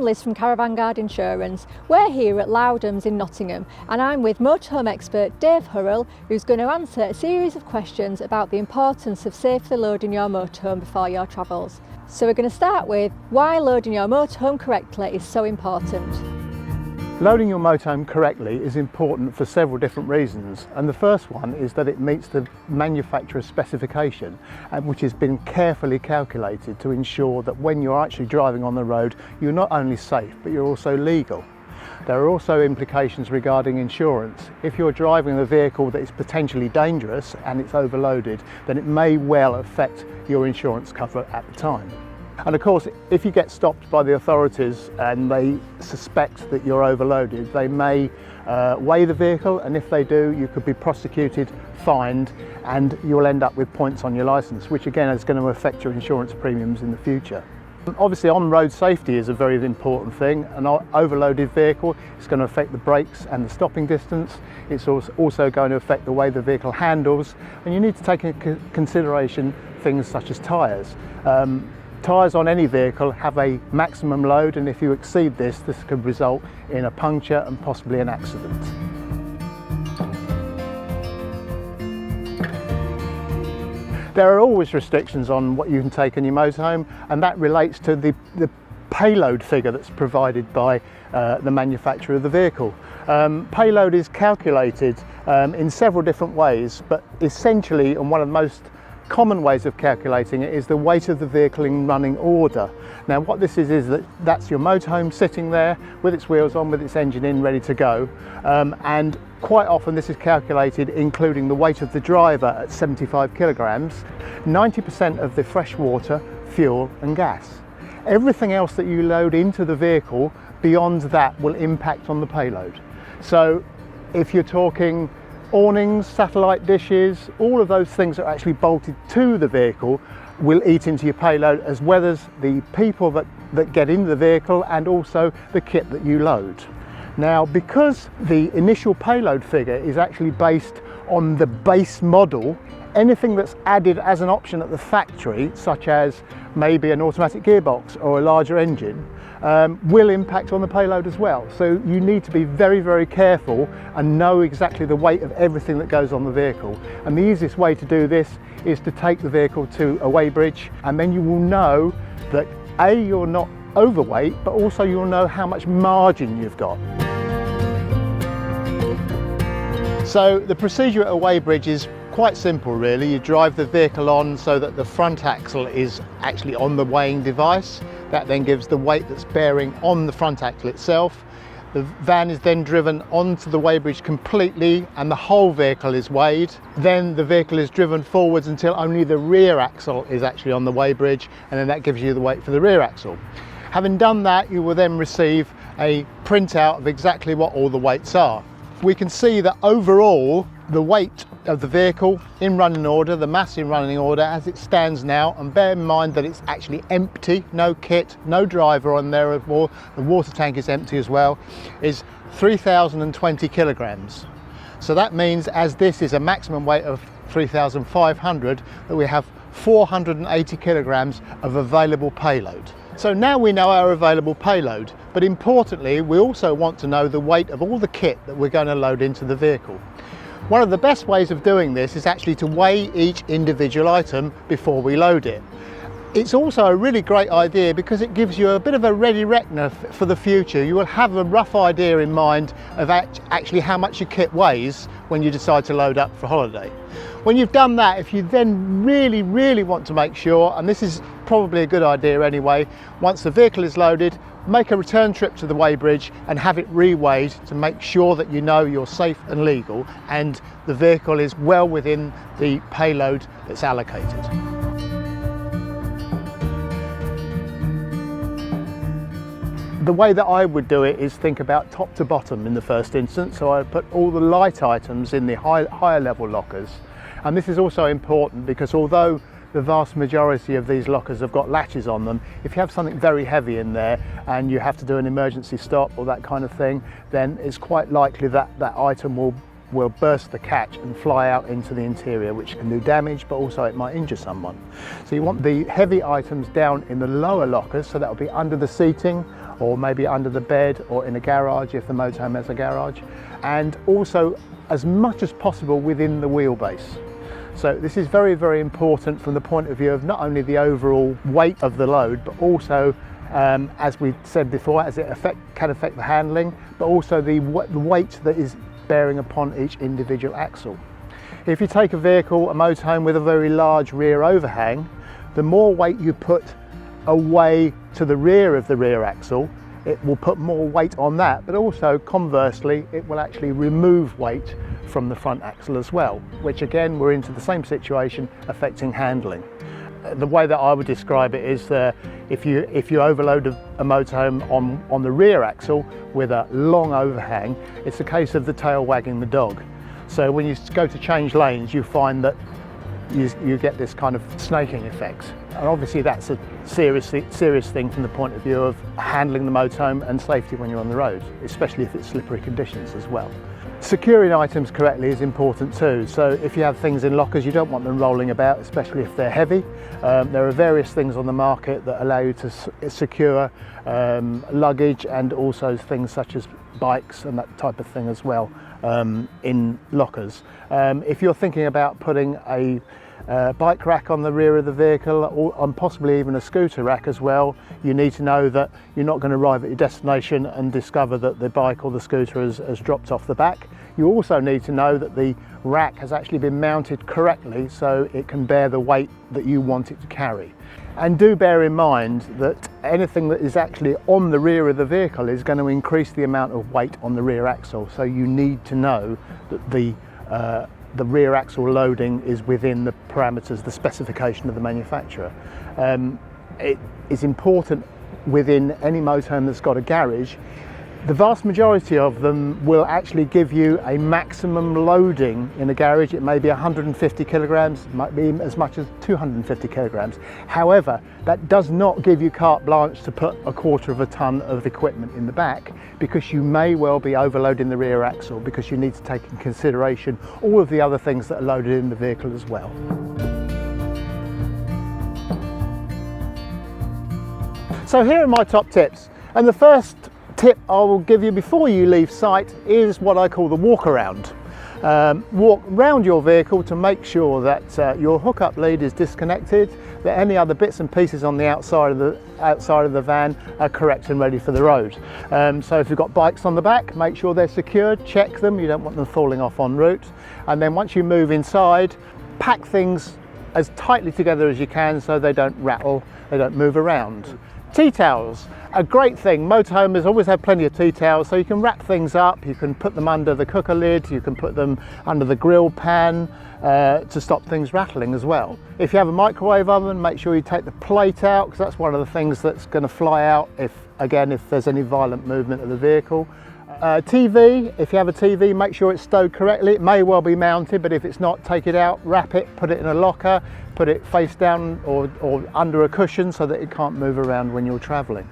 Liz from Caravan Guard Insurance. We're here at Lowdhams in Nottingham and I'm with motorhome expert Dave Hurrell, who's going to answer a series of questions about the importance of safely loading your motorhome before your travels. So we're going to start with why loading your motorhome correctly is so important. Loading your motorhome correctly is important for several different reasons, and the first one is that it meets the manufacturer's specification, which has been carefully calculated to ensure that when you're actually driving on the road you're not only safe but you're also legal. There are also implications regarding insurance. If you're driving a vehicle that is potentially dangerous and it's overloaded, then it may well affect your insurance cover at the time. And of course, if you get stopped by the authorities and they suspect that you're overloaded, they may weigh the vehicle, and if they do, you could be prosecuted, fined, and you'll end up with points on your licence, which again is going to affect your insurance premiums in the future. Obviously, on-road safety is a very important thing. An overloaded vehicle is going to affect the brakes and the stopping distance. It's also going to affect the way the vehicle handles, and you need to take into consideration things such as tyres. Tyres on any vehicle have a maximum load, and if you exceed this could result in a puncture and possibly an accident. There are always restrictions on what you can take in your motorhome, and that relates to the payload figure that's provided by the manufacturer of the vehicle. Payload is calculated in several different ways, but essentially, and one of the most common ways of calculating it is the weight of the vehicle in running order. Now what this is that's your motorhome sitting there with its wheels on, with its engine in, ready to go, and quite often this is calculated including the weight of the driver at 75 kilograms, 90% of the fresh water, fuel and gas. Everything else that you load into the vehicle beyond that will impact on the payload. So if you're talking awnings, satellite dishes, all of those things that are actually bolted to the vehicle will eat into your payload, as well as the people that get into the vehicle and also the kit that you load. Now, because the initial payload figure is actually based on the base model, anything that's added as an option at the factory, such as maybe an automatic gearbox or a larger engine, will impact on the payload as well. So you need to be very, very careful and know exactly the weight of everything that goes on the vehicle. And the easiest way to do this is to take the vehicle to a weighbridge, and then you will know that A, you're not overweight, but also you'll know how much margin you've got. So the procedure at a weighbridge is quite simple really. You drive the vehicle on so that the front axle is actually on the weighing device. That then gives the weight that's bearing on the front axle itself. The van is then driven onto the weighbridge completely and the whole vehicle is weighed. Then the vehicle is driven forwards until only the rear axle is actually on the weighbridge, and then that gives you the weight for the rear axle. Having done that, you will then receive a printout of exactly what all the weights are. We can see that overall the weight of the vehicle in running order, the mass in running order as it stands now, and bear in mind that it's actually empty, no kit, no driver on there at all, the water tank is empty as well, is 3,020 kilograms. So that means, as this is a maximum weight of 3,500, that we have 480 kilograms of available payload. So now we know our available payload, but importantly we also want to know the weight of all the kit that we're going to load into the vehicle. One of the best ways of doing this is actually to weigh each individual item before we load it. It's also a really great idea because it gives you a bit of a ready reckoner for the future. You will have a rough idea in mind of actually how much your kit weighs when you decide to load up for holiday. When you've done that, if you then really want to make sure, and this is probably a good idea anyway, once the vehicle is loaded, make a return trip to the weighbridge and have it re-weighed to make sure that you know you're safe and legal and the vehicle is well within the payload that's allocated. The way that I would do it is think about top to bottom in the first instance. So I put all the light items in the higher level lockers. And this is also important because although the vast majority of these lockers have got latches on them, if you have something very heavy in there and you have to do an emergency stop or that kind of thing, then it's quite likely that that item will burst the catch and fly out into the interior, which can do damage, but also it might injure someone. So you want the heavy items down in the lower lockers, so that will be under the seating, or maybe under the bed or in a garage if the motorhome has a garage, and also as much as possible within the wheelbase. So this is very, very important from the point of view of not only the overall weight of the load, but also, as we said before, as it can affect the handling, but also the weight that is bearing upon each individual axle. If you take a vehicle, a motorhome with a very large rear overhang, the more weight you put away to the rear of the rear axle, it will put more weight on that, but also conversely, it will actually remove weight from the front axle as well, which again, we're into the same situation affecting handling. The way that I would describe it is if you overload a motorhome on the rear axle with a long overhang, it's a case of the tail wagging the dog. So when you go to change lanes, you find that you get this kind of snaking effect. And obviously that's a serious thing from the point of view of handling the motorhome and safety when you're on the road, especially if it's slippery conditions as well. Securing items correctly is important too. So if you have things in lockers, you don't want them rolling about, especially if they're heavy. There are various things on the market that allow you to secure luggage and also things such as bikes and that type of thing as well in lockers. If you're thinking about putting a bike rack on the rear of the vehicle and possibly even a scooter rack as well, you need to know that you're not going to arrive at your destination and discover that the bike or the scooter has dropped off the back. You also need to know that the rack has actually been mounted correctly so it can bear the weight that you want it to carry. And do bear in mind that anything that is actually on the rear of the vehicle is going to increase the amount of weight on the rear axle, so you need to know that the rear axle loading is within the parameters, the specification of the manufacturer. It is important within any motorhome that's got a garage. The vast majority of them will actually give you a maximum loading in a garage. It may be 150 kilograms, it might be as much as 250 kilograms. However, that does not give you carte blanche to put 1/4 of a ton of equipment in the back, because you may well be overloading the rear axle, because you need to take in consideration all of the other things that are loaded in the vehicle as well. So here are my top tips, and the first tip I will give you before you leave site is what I call the walk around. Walk round your vehicle to make sure that your hookup lead is disconnected, that any other bits and pieces on the outside of the van are correct and ready for the road. So if you've got bikes on the back, make sure they're secured, check them, you don't want them falling off en route. And then once you move inside, pack things as tightly together as you can so they don't rattle, they don't move around. Tea towels, a great thing. Motorhomers always have plenty of tea towels, so you can wrap things up, you can put them under the cooker lid, you can put them under the grill pan to stop things rattling as well. If you have a microwave oven, make sure you take the plate out, because that's one of the things that's going to fly out if there's any violent movement of the vehicle. TV, if you have a TV, make sure it's stowed correctly. It may well be mounted, but if it's not, take it out, wrap it, put it in a locker, put it face down or under a cushion so that it can't move around when you're travelling.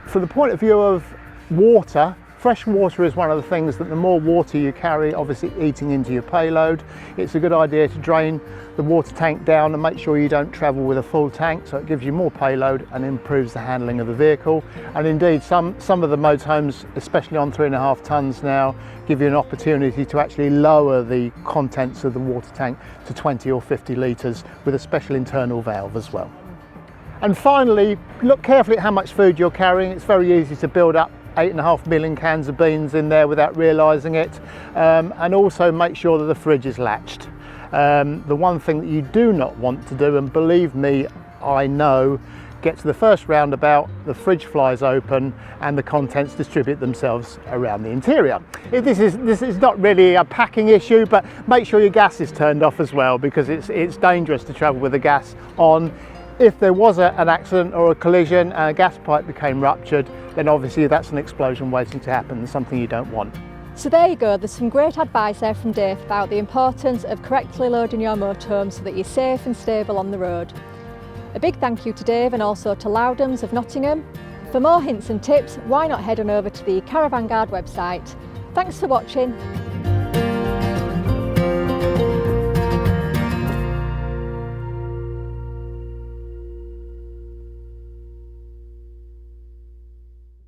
From the point of view of water, fresh water is one of the things that the more water you carry, obviously eating into your payload, it's a good idea to drain the water tank down and make sure you don't travel with a full tank, so it gives you more payload and improves the handling of the vehicle. And indeed some of the motorhomes, especially on 3.5 tons now, give you an opportunity to actually lower the contents of the water tank to 20 or 50 litres with a special internal valve as well. And finally, look carefully at how much food you're carrying. It's very easy to build up 8.5 million cans of beans in there without realising it, and also make sure that the fridge is latched. The one thing that you do not want to do, and believe me, I know, get to the first roundabout, the fridge flies open and the contents distribute themselves around the interior. This is not really a packing issue, but make sure your gas is turned off as well, because it's dangerous to travel with the gas on. If there was an accident or a collision and a gas pipe became ruptured, then obviously that's an explosion waiting to happen, something you don't want. So there you go, there's some great advice there from Dave about the importance of correctly loading your motorhome so that you're safe and stable on the road. A big thank you to Dave and also to Lowdhams of Nottingham. For more hints and tips, why not head on over to the Caravan Guard website. Thanks for watching.